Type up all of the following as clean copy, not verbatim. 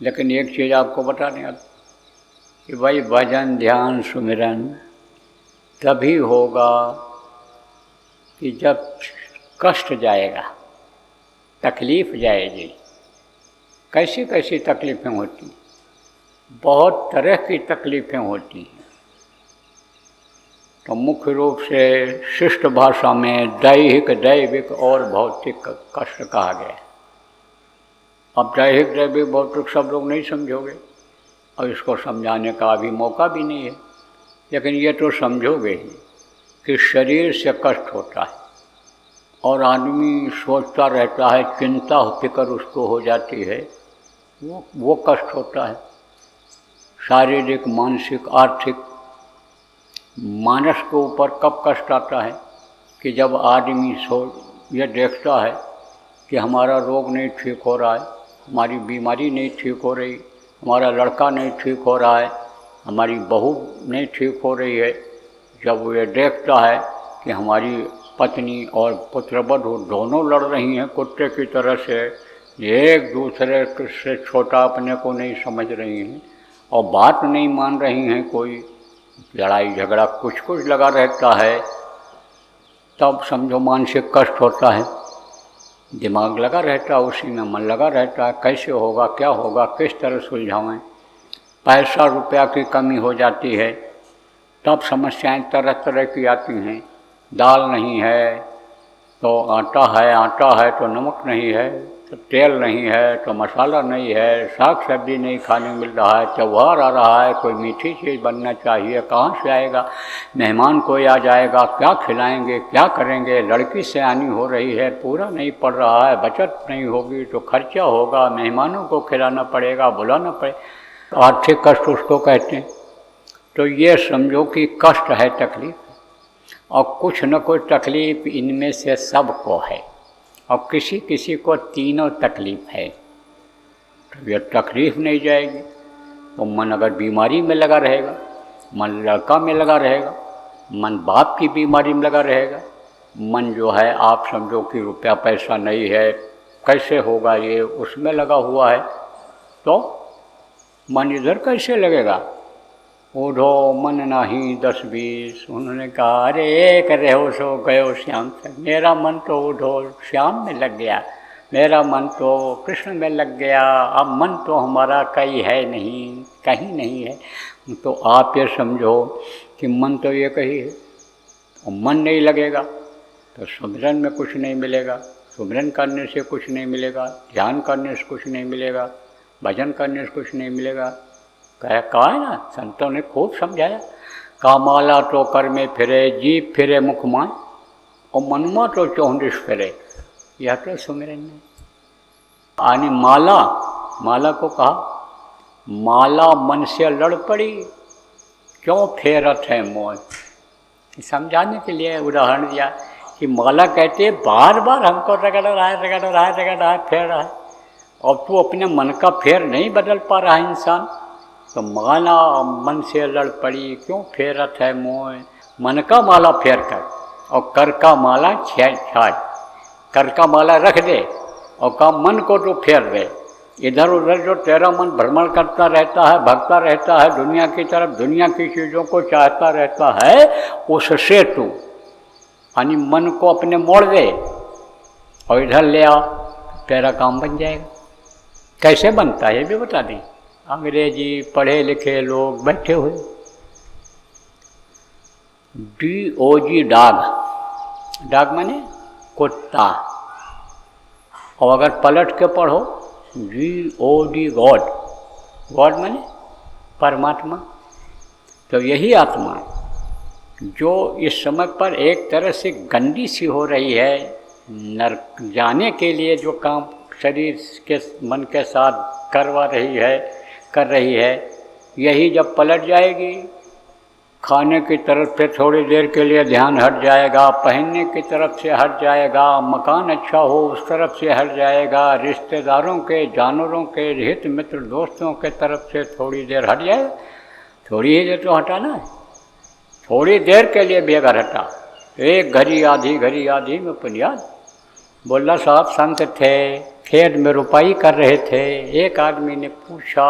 लेकिन एक चीज़ आपको बताने अब कि भाई भजन ध्यान सुमिरन तभी होगा कि जब कष्ट जाएगा, तकलीफ़ जाएगी। कैसी कैसी तकलीफ़ें होती हैं? बहुत तरह की तकलीफ़ें होती हैं। तो मुख्य रूप से शिष्ट भाषा में दैहिक, दैविक और भौतिक कष्ट कहा गया है। अब दैहिक, दैविक, भौतिक सब लोग नहीं समझोगे और इसको समझाने का अभी मौका भी नहीं है, लेकिन ये तो समझोगे ही कि शरीर से कष्ट होता है और आदमी सोचता रहता है, चिंता फिक्र उसको हो जाती है, वो कष्ट होता है। शारीरिक, मानसिक, आर्थिक। मानस के ऊपर कब कष्ट आता है कि जब आदमी ये देखता है कि हमारा रोग नहीं ठीक हो रहा है, हमारी बीमारी नहीं ठीक हो रही, हमारा लड़का नहीं ठीक हो रहा है, हमारी बहू नहीं ठीक हो रही है। जब वो ये देखता है कि हमारी पत्नी और पुत्रवधू दोनों लड़ रही हैं कुत्ते की तरह से, एक दूसरे से छोटा अपने को नहीं समझ रही हैं और बात नहीं मान रही हैं, कोई लड़ाई झगड़ा कुछ कुछ लगा रहता है, तब समझो मानसिक कष्ट होता है। दिमाग लगा रहता है, उसी में मन लगा रहता है, कैसे होगा, क्या होगा, किस तरह सुलझावें। पैसा रुपया की कमी हो जाती है, तब समस्याएं तरह तरह की आती हैं। दाल नहीं है तो आटा है तो नमक नहीं है, तो तेल नहीं है तो मसाला नहीं है, साग सब्जी नहीं खाने मिल रहा है, त्यौहार आ रहा है, कोई मीठी चीज़ बनना चाहिए, कहाँ से आएगा, मेहमान कोई आ जाएगा, क्या खिलाएंगे, क्या करेंगे, लड़की सयानी हो रही है, पूरा नहीं पड़ रहा है, बचत नहीं होगी तो खर्चा होगा, मेहमानों को खिलाना पड़ेगा, बुलाना पड़ेगा। आर्थिक कष्ट उसको कहते हैं। तो ये समझो कि कष्ट है, तकलीफ, और कुछ न कुछ तकलीफ इनमें से सबको है, और किसी किसी को तीनों तकलीफ है। तो ये तकलीफ नहीं जाएगी तो मन अगर बीमारी में लगा रहेगा, मन लड़का में लगा रहेगा, मन बाप की बीमारी में लगा रहेगा, मन जो है आप समझो कि रुपया पैसा नहीं है, कैसे होगा ये, उसमें लगा हुआ है, तो मन इधर कैसे लगेगा। ओढ़ो मन नाही 10-20। उन्होंने कहा अरे एक रहो सो गयो श्याम से। मेरा मन तो ओढ़ो श्याम में लग गया, मेरा मन तो कृष्ण में लग गया, अब मन तो हमारा कहीं है नहीं, कहीं नहीं है। तो आप ये समझो कि मन तो ये कहीं है, और मन नहीं लगेगा तो सुमिरन में कुछ नहीं मिलेगा, सुमिरन करने से कुछ नहीं मिलेगा, ध्यान करने से कुछ नहीं मिलेगा, भजन करने से कुछ नहीं मिलेगा। कहा है ना, संतों ने खूब समझाया। कामाला तो कर में फिरे, जीभ फिरे मुख माय, और मनुमा तो 34 फिरे। यह तो सुमिरन में आनी माला को कहा, माला मन से लड़ पड़ी, क्यों फेरत है मोह। समझाने के लिए उदाहरण दिया कि माला कहते हैं बार बार हमको रगड़ रहा है, फेर रहा है, और तू अपने मन का फेर नहीं बदल पा रहा है इंसान, तो माला मन से लड़ पड़ी, क्यों फेरत है मोह। मन का माला फेर कर और कर का माला छाड़, कर का माला रख दे और का मन को तो फेर दे। इधर उधर जो तेरा मन भ्रमण करता रहता है, भगता रहता है दुनिया की तरफ, दुनिया की चीज़ों को चाहता रहता है, उससे तू यानी मन को अपने मोड़ दे और इधर ले आ, तेरा काम बन जाएगा। कैसे बनता है ये भी बता दें। अंग्रेजी पढ़े लिखे लोग बैठे हुए, DOG डॉग माने कुत्ता, और अगर पलट के पढ़ो GOD गॉड माने परमात्मा। तो यही आत्मा जो इस समय पर एक तरह से गंदी सी हो रही है, नरक जाने के लिए जो काम शरीर के मन के साथ कर रही है, यही जब पलट जाएगी, खाने की तरफ से थोड़ी देर के लिए ध्यान हट जाएगा, पहनने की तरफ से हट जाएगा, मकान अच्छा हो उस तरफ से हट जाएगा, रिश्तेदारों के, जानवरों के, हित मित्र दोस्तों के तरफ से थोड़ी देर हट जाएगा। थोड़ी ही देर तो हटाना है, थोड़ी देर के लिए भी अगर हटा, एक घड़ी आधी में पुनियाद, बोला साहब संत थे, खेत में रुपाई कर रहे थे। एक आदमी ने पूछा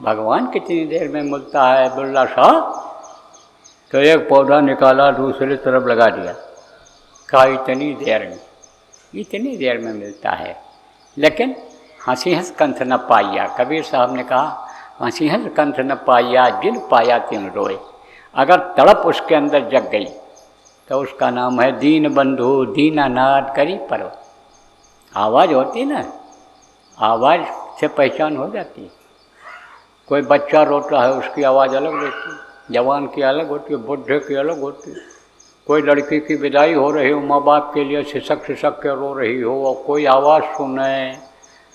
भगवान कितनी देर में मिलता है? बोला साहब, तो एक पौधा निकाला दूसरी तरफ लगा दिया, कहा इतनी देर में मिलता है। लेकिन हंसी हंस कंठ न पाया, कबीर साहब ने कहा हंसी हंस कंठ न पाया, जिन पाया तिन रोए। अगर तड़प उसके अंदर जग गई तो उसका नाम है दीन बंधु दीनानाथ करी परो। आवाज़ होती ना, आवाज़ से पहचान हो जाती है। कोई बच्चा रोता है उसकी आवाज़ अलग रहती है, जवान की अलग होती है, बुढ़े की अलग होती है। कोई लड़की की विदाई हो रही हो, माँ बाप के लिए सिसक के रो रही हो, और कोई आवाज़ सुने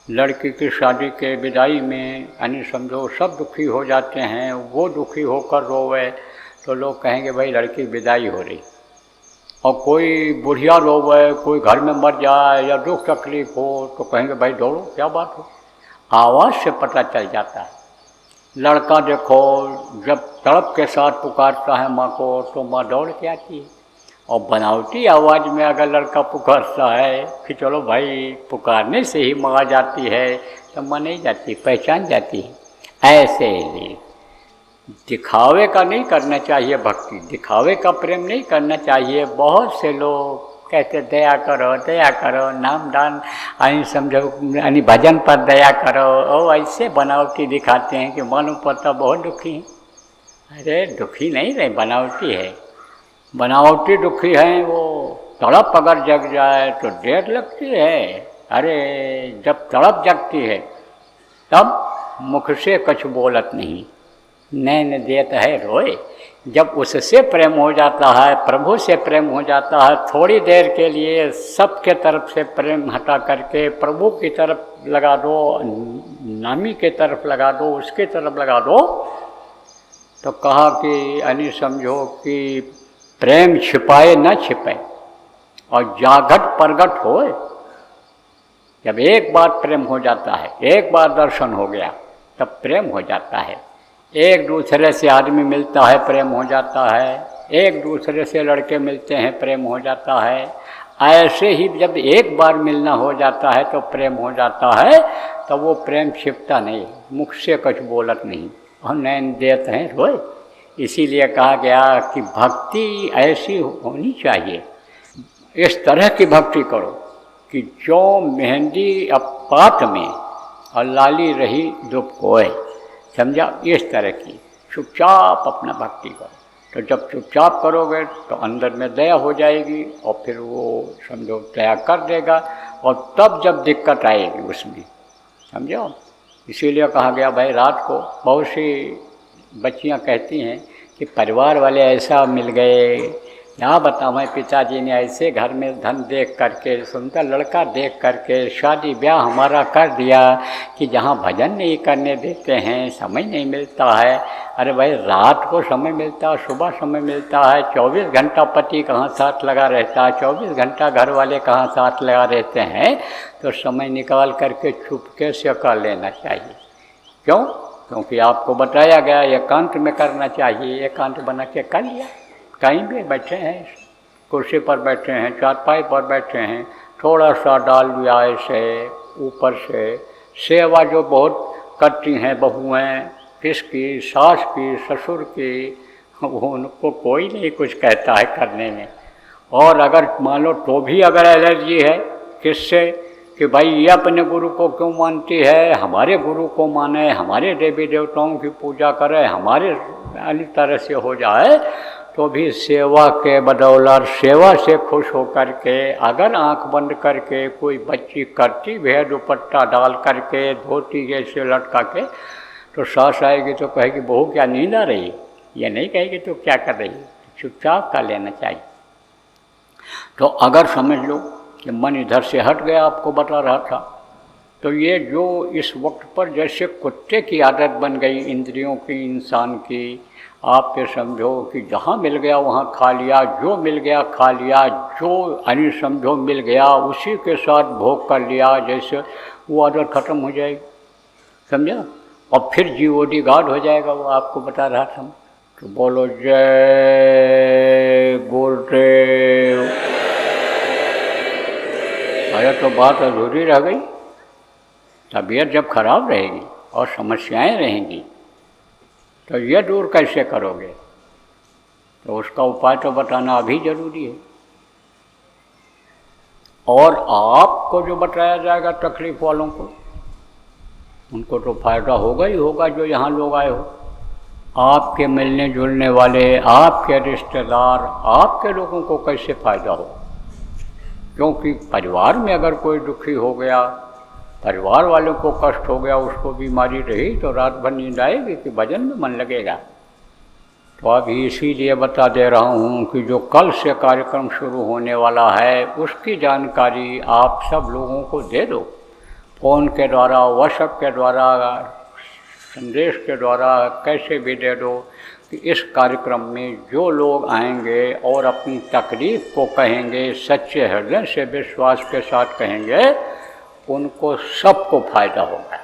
लड़की की शादी के विदाई में, यानी समझो सब दुखी हो जाते हैं, वो दुखी होकर रोवे तो लोग कहेंगे भाई लड़की विदाई हो रही। और कोई बुढ़िया रोवे, कोई घर में मर जाए या दुख तकलीफ हो तो कहेंगे भाई दौड़ो, क्या बात हो। आवाज़ से पता चल जाता है। लड़का देखो जब तड़प के साथ पुकारता है माँ को तो माँ दौड़ के आती है। और बनावटी आवाज़ में अगर लड़का पुकारता है कि चलो भाई पुकारने से ही माँ आ जाती है, तो माँ नहीं जाती, पहचान जाती है। ऐसे ही दिखावे का नहीं करना चाहिए भक्ति, दिखावे का प्रेम नहीं करना चाहिए। बहुत से लोग कहते दया करो, नाम दान यानी समझो यानी भजन पर दया करो, और ऐसे बनावटी दिखाते हैं कि मालूम पड़ता बहुत दुखी है। अरे दुखी नहीं रहे, बनावटी है, बनावटी दुखी हैं। वो तड़प अगर जग जाए तो देर लगती है। अरे जब तड़प जगती है तब मुख से कुछ बोलत नहीं, नैन देत है रोए। जब उससे प्रेम हो जाता है, प्रभु से प्रेम हो जाता है, थोड़ी देर के लिए सबके तरफ से प्रेम हटा करके प्रभु की तरफ लगा दो, नामी के तरफ लगा दो, उसके तरफ लगा दो, तो कहा कि यानी समझो कि प्रेम छिपाए न छिपे और जागट प्रगट होए। जब एक बार प्रेम हो जाता है, एक बार दर्शन हो गया तब प्रेम हो जाता है। एक दूसरे से आदमी मिलता है प्रेम हो जाता है, एक दूसरे से लड़के मिलते हैं प्रेम हो जाता है। ऐसे ही जब एक बार मिलना हो जाता है तो प्रेम हो जाता है, तो वो प्रेम छिपता नहीं, मुख से कुछ बोलत नहीं और नैन देते हैं रोए। इसीलिए कहा गया कि भक्ति ऐसी होनी चाहिए, इस तरह की भक्ति करो कि जो मेहंदी अब पात में और लाली रही दुख कोय। समझा? इस तरह की चुपचाप अपना भक्ति करो। तो जब चुपचाप करोगे तो अंदर में दया हो जाएगी और फिर वो समझो दया कर देगा, और तब जब दिक्कत आएगी उसमें, समझो। इसीलिए कहा गया भाई रात को बहुत सी बच्चियां कहती हैं कि परिवार वाले ऐसा मिल गए, क्या बताऊँ मैं, पिताजी ने ऐसे घर में धन देख करके, सुंदर लड़का देख करके शादी ब्याह हमारा कर दिया कि जहाँ भजन नहीं करने देते हैं, समय नहीं मिलता है। अरे भाई रात को समय मिलता है, सुबह समय मिलता है, 24 घंटा पति कहाँ साथ लगा रहता है, 24 घंटा घर वाले कहाँ साथ लगा रहते हैं, तो समय निकाल करके चुपके से कर लेना चाहिए। क्यों? क्योंकि आपको बताया गया एकांत में करना चाहिए, एकांत बना के कर लिया। कहीं भी बैठे हैं, कुर्सी पर बैठे हैं, चारपाई पर बैठे हैं, थोड़ा सा डाल दिया ऐसे ऊपर से। सेवा जो बहुत करती हैं बहुएँ, किसकी, सास की, ससुर की, उनको कोई नहीं कुछ कहता है करने में। और अगर मान लो तो भी अगर एलर्जी है किससे कि भाई ये अपने गुरु को क्यों मानती है, हमारे गुरु को माने, हमारे देवी देवताओं की पूजा करे, हमारे अन्य तरह से हो जाए, तो भी सेवा के बदौलत, सेवा से खुश होकर के अगर आंख बंद करके कोई बच्ची करती भी है दुपट्टा डाल करके, धोती जैसे लटका के, तो सास आएगी तो कहेगी बहू क्या नींद आ रही, ये नहीं कहेगी तो क्या कर रही, चुपचाप कर लेना चाहिए। तो अगर समझ लो कि मन इधर से हट गया, आपको बता रहा था, तो ये जो इस वक्त पर जैसे कुत्ते की आदत बन गई इंद्रियों की, इंसान की, आप ये समझो कि जहाँ मिल गया वहाँ खा लिया, जो मिल गया खा लिया, जो यानी समझो मिल गया उसी के साथ भोग कर लिया, जैसे वो आदत खत्म हो जाएगी, समझा। और फिर जीओडी गार्ड हो जाएगा, वो आपको बता रहा था। तो बोलो जय गुरुदेव। यह तो बात अधूरी रह गई। तबीयत जब खराब रहेगी और समस्याएं रहेंगी तो यह दूर कैसे करोगे? तो उसका उपाय तो बताना अभी जरूरी है। और आपको जो बताया जाएगा तकलीफ वालों को, उनको तो फायदा होगा ही होगा। जो यहाँ लोग आए हो, आपके मिलने जुलने वाले, आपके रिश्तेदार, आपके लोगों को कैसे फायदा हो? क्योंकि परिवार में अगर कोई दुखी हो गया, परिवार वालों को कष्ट हो गया, उसको बीमारी रही, तो रात भर नींद आएगी कि भजन में मन लगेगा? तो अभी इसीलिए बता दे रहा हूँ कि जो कल से कार्यक्रम शुरू होने वाला है उसकी जानकारी आप सब लोगों को दे दो। फ़ोन के द्वारा, व्हाट्सएप के द्वारा, संदेश के द्वारा, कैसे भी दे दो कि इस कार्यक्रम में जो लोग आएंगे और अपनी तकलीफ़ को कहेंगे, सच्चे हृदय से विश्वास के साथ कहेंगे, उनको सबको फायदा होगा।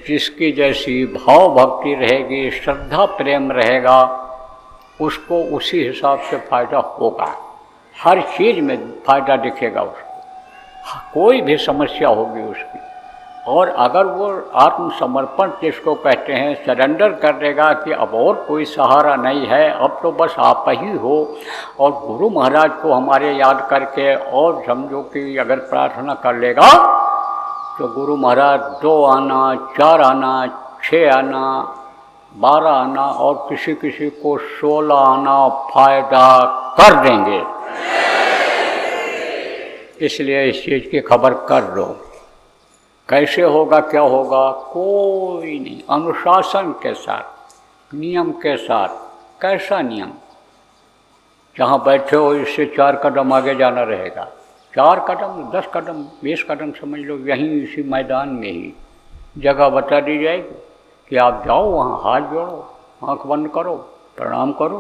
जिसकी जैसी भाव भक्ति रहेगी, श्रद्धा प्रेम रहेगा, उसको उसी हिसाब से फायदा होगा। हर चीज़ में फायदा दिखेगा उसको, कोई भी समस्या होगी उसकी। और अगर वो आत्मसमर्पण जिसको कहते हैं, सरेंडर कर देगा कि अब और कोई सहारा नहीं है, अब तो बस आप ही हो, और गुरु महाराज को हमारे याद करके और समझो कि अगर प्रार्थना कर लेगा तो गुरु महाराज 2 आना, 4 आना, 6 आना, 12 आना और किसी किसी को 16 आना फायदा कर देंगे। इसलिए इस चीज़ की खबर कर लो। कैसे होगा, क्या होगा, कोई नहीं, अनुशासन के साथ, नियम के साथ। कैसा नियम? जहाँ बैठे हो इससे 4 कदम आगे जाना रहेगा। 4 कदम, 10 कदम, 20 कदम समझ लो, यहीं इसी मैदान में ही जगह बता दी जाएगी कि आप जाओ वहाँ, हाथ जोड़ो, आँख बंद करो, प्रणाम करो,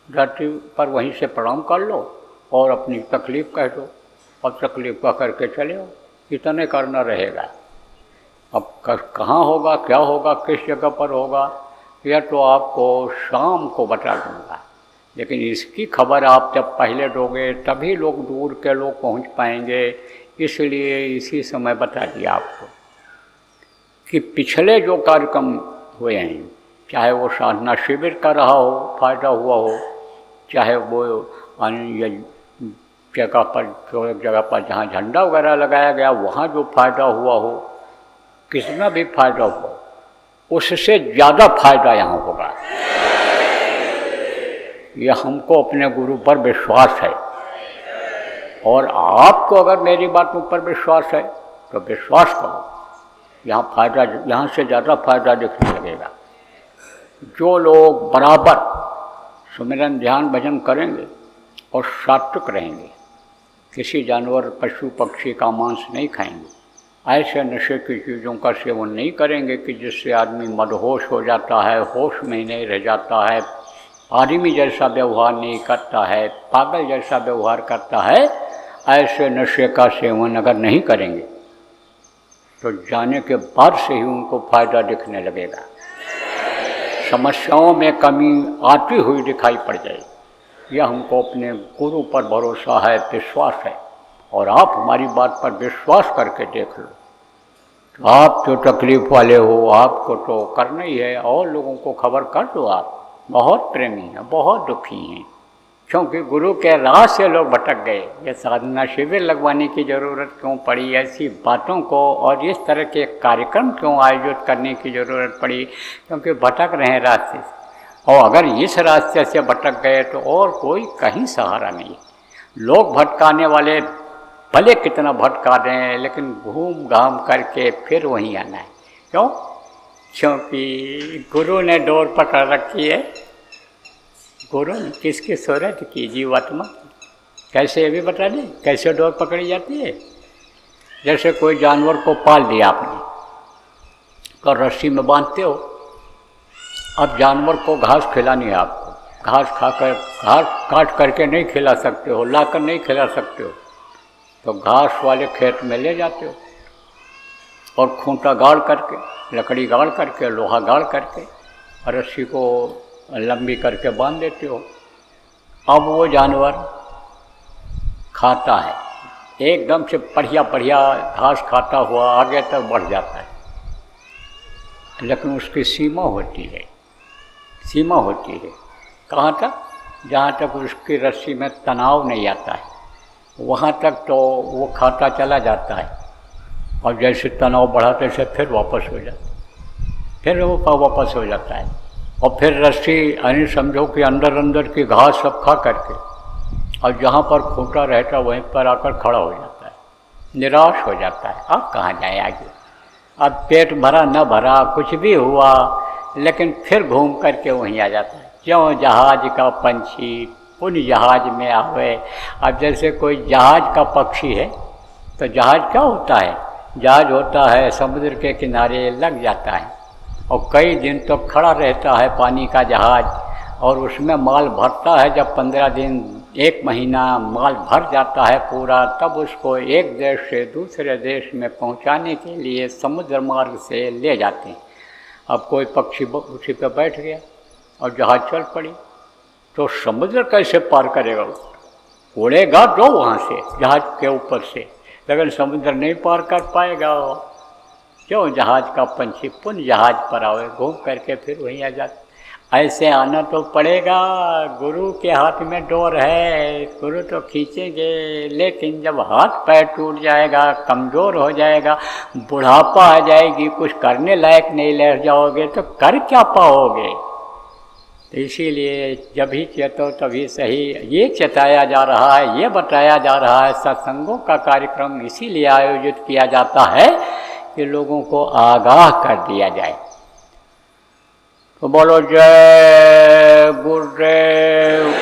धरती पर वहीं से प्रणाम कर लो और अपनी तकलीफ़ कह दो और तकलीफ़ का करके चले हो। इतने करना रहेगा। अब कहाँ होगा, क्या होगा, किस जगह पर होगा, यह तो आपको शाम को बता दूँगा। लेकिन इसकी खबर आप जब पहले दोगे तभी लोग, दूर के लोग पहुँच पाएंगे। इसलिए इसी समय बता दिया आपको कि पिछले जो कार्यक्रम हुए हैं, चाहे वो साधना शिविर का रहा हो, फायदा हुआ हो, चाहे वो अन्य जगह पर, जो एक जगह पर जहाँ झंडा वगैरह लगाया गया वहाँ जो फायदा हुआ हो, कितना भी फायदा हुआ, उससे ज़्यादा फायदा यहाँ होगा। यह हमको अपने गुरु पर विश्वास है। और आपको अगर मेरी बातों पर विश्वास है तो विश्वास करो, यहाँ फायदा, यहाँ से ज़्यादा फायदा दिखने लगेगा। जो लोग बराबर सुमिरन ध्यान भजन करेंगे और सात्विक रहेंगे, किसी जानवर, पशु, पक्षी का मांस नहीं खाएंगे, ऐसे नशे की चीज़ों का सेवन नहीं करेंगे कि जिससे आदमी मदहोश हो जाता है, होश में नहीं रह जाता है, आदमी जैसा व्यवहार नहीं करता है, पागल जैसा व्यवहार करता है, ऐसे नशे का सेवन अगर नहीं करेंगे तो जाने के बाद से ही उनको फायदा दिखने लगेगा। समस्याओं में कमी आती हुई दिखाई पड़ जाएगी। यह हमको अपने गुरु पर भरोसा है, विश्वास है। और आप हमारी बात पर विश्वास करके देख लो। तो आप जो तकलीफ़ वाले हो, आपको तो करना ही है, और लोगों को खबर कर दो। आप बहुत प्रेमी हैं, बहुत दुखी हैं, क्योंकि गुरु के राह से लोग भटक गए। ये साधना शिविर लगवाने की ज़रूरत क्यों पड़ी, ऐसी बातों को और इस तरह के कार्यक्रम क्यों आयोजित करने की ज़रूरत पड़ी? क्योंकि भटक रहे हैं रास्ते से, और अगर इस रास्ते से भटक गए तो और कोई कहीं सहारा नहीं। लोग भटकाने वाले भले कितना भटका रहे हैं, लेकिन घूम घाम करके फिर वहीं आना है। क्यों? क्योंकि गुरु ने डोर पकड़ रखी है। गुरु ने किसकी सूरत की? जीवात्मा। कैसे ये भी बता दें, कैसे डोर पकड़ी जाती है? जैसे कोई जानवर को पाल लिया आपने, तो रस्सी में बांधते हो। अब जानवर को घास खिलानी है आपको, घास खाकर, घास काट करके नहीं खिला सकते हो, लाकर नहीं खिला सकते हो, तो घास वाले खेत में ले जाते हो और खूंटा गाड़ करके, लकड़ी गाड़ करके, लोहा गाड़ करके रस्सी को लंबी करके बांध देते हो। अब वो जानवर खाता है, एकदम से बढ़िया बढ़िया घास खाता हुआ आगे तक बढ़ जाता है, लेकिन उसकी सीमा होती है, सीमा होती है। कहाँ तक? जहाँ तक उसकी रस्सी में तनाव नहीं आता है वहाँ तक तो वो खाता चला जाता है, और जैसे तनाव बढ़ा तैसे फिर वापस हो जाता है, फिर वो वापस हो जाता है, और फिर रस्सी यानी समझो कि अंदर अंदर की घास सब खा करके और जहाँ पर खोटा रहता वहीं पर आकर खड़ा हो जाता है, निराश हो जाता है। अब कहाँ जाए आगे, अब पेट भरा न भरा कुछ भी हुआ, लेकिन फिर घूम करके वहीं आ जाता है। क्यों? जहाज का पंछी पुण्य जहाज में आवे। अब जैसे कोई जहाज का पक्षी है तो जहाज क्या होता है? जहाज होता है समुद्र के किनारे लग जाता है और कई दिन तो खड़ा रहता है पानी का जहाज, और उसमें माल भरता है। जब 15 दिन 1 महीना माल भर जाता है पूरा, तब उसको एक देश से दूसरे देश में पहुंचाने के लिए समुद्र मार्ग से ले जाते हैं। अब कोई पक्षी उसी पर बैठ गया और जहाज चल पड़ी, तो समुद्र कैसे पार करेगा? उड़ेगा तो वहाँ से जहाज के ऊपर से, लेकिन समुद्र नहीं पार कर पाएगा। क्यों? जहाज का पंछी पुण्य जहाज पर आवे, घूम करके फिर वहीं आ जाता। ऐसे आना तो पड़ेगा। गुरु के हाथ में डोर है, गुरु तो खींचेंगे, लेकिन जब हाथ पैर टूट जाएगा, कमज़ोर हो जाएगा, बुढ़ापा आ जाएगी, कुछ करने लायक नहीं रह जाओगे तो कर क्या पाओगे? तो इसीलिए जब भी चेतो तभी सही, ये चेताया जा रहा है, ये बताया जा रहा है। सत्संगों का कार्यक्रम इसीलिए आयोजित किया जाता है कि लोगों को आगाह कर दिया जाए। तो बोलो जय गुरुदेव।